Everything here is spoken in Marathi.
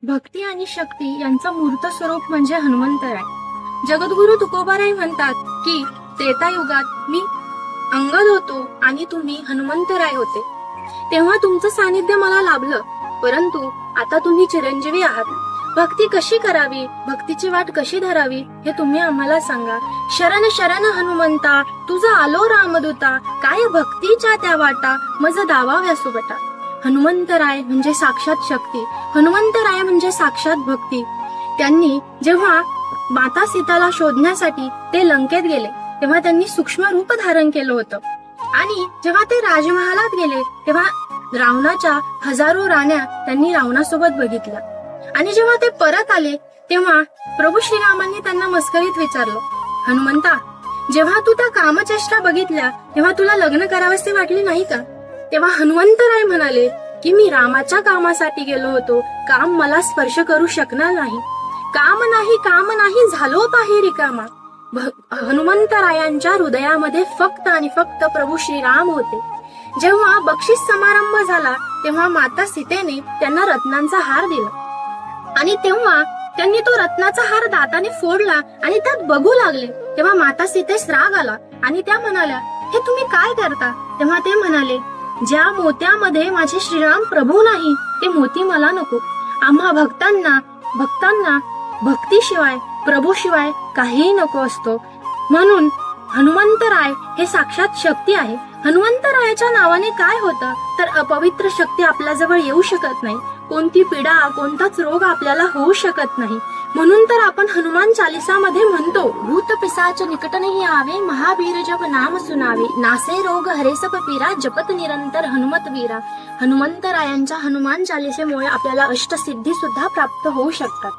भक्ती आणि शक्ती यांचं मूर्त स्वरूप म्हणजे हनुमंतराय. जगद्गुरु तुकोबाराय म्हणतात की त्रेतायुगात मी अंगद होतो आणि तुम्ही हनुमंतराय होते, तेव्हा तुमचं सानिध्य मला लाभलं, परंतु आता तुम्ही चिरंजीवी आहात. भक्ती कशी करावी, भक्तीची वाट कशी धरावी हे तुम्ही आम्हाला सांगा. शरण शरण हनुमंता, तुझा आलो रामदूता, काय भक्तीच्या त्या वाटा, मज दावा व्यासुबटा. हनुमंतराय म्हणजे साक्षात शक्ती, हनुमंतराय म्हणजे साक्षात भक्ती. त्यांनी जेव्हा माता सीताला शोधण्यासाठी ते लंकेत गेले तेव्हा त्यांनी सूक्ष्म रूप धारण केलं होतं, आणि जेव्हा ते राजमहालात गेले तेव्हा रावणाच्या हजारो राण्या त्यांनी रावणासोबत बघितल्या. आणि जेव्हा ते परत आले तेव्हा प्रभू श्रीरामांनी त्यांना मस्करीत विचारलं, हनुमंता, जेव्हा तू त्या कामचेष्टा बघितल्या तेव्हा तुला लग्न करावेसे वाटले नाही का? तेव्हा हनुमंतराय म्हणाले की मी रामाच्या कामासाठी गेलो होतो, काम मला स्पर्श करू शकणार नाही. काम नाही झालो पाही रिकामा. हनुमंतरायांच्या हृदयामध्ये फक्त आणि फक्त प्रभू श्रीराम होते. जेव्हा बक्षीस समारंभ झाला तेव्हा माता सीतेने त्यांना रत्नांचा हार दिला, आणि तेव्हा त्यांनी तो रत्नाचा हार दाताने फोडला आणि त्यात बघू लागले. तेव्हा माता सीतेस राग आला आणि त्या म्हणाल्या, हे तुम्ही काय करता? तेव्हा ते म्हणाले, ज्या मोत्यामध्ये माझे श्रीराम प्रभू नाही ते मोती मला नको. आम्हा भक्तांना भक्तीशिवाय प्रभूशिवाय काहीही नको असतो. म्हणून हनुमंतराय हे साक्षात शक्ती आहे. हनुमंतरायाच्या नावाने काय होतं तर अपवित्र शक्ती आपल्याजवळ येऊ शकत नाही, कोणती पीडा कोणताच रोग आपल्याला होऊ शकत नाही. म्हणून तर आपण हनुमान चालिसामध्ये म्हणतो, भूत पिसाच निकट नाही आवे, महावीर जप नाम सुनावे, नासे रोग हरे सब पीरा, जपत निरंतर हनुमत वीरा. हनुमंतरायांच्या हनुमान चालिसेमुळे आपल्याला अष्टसिद्धी सुद्धा प्राप्त होऊ शकतात.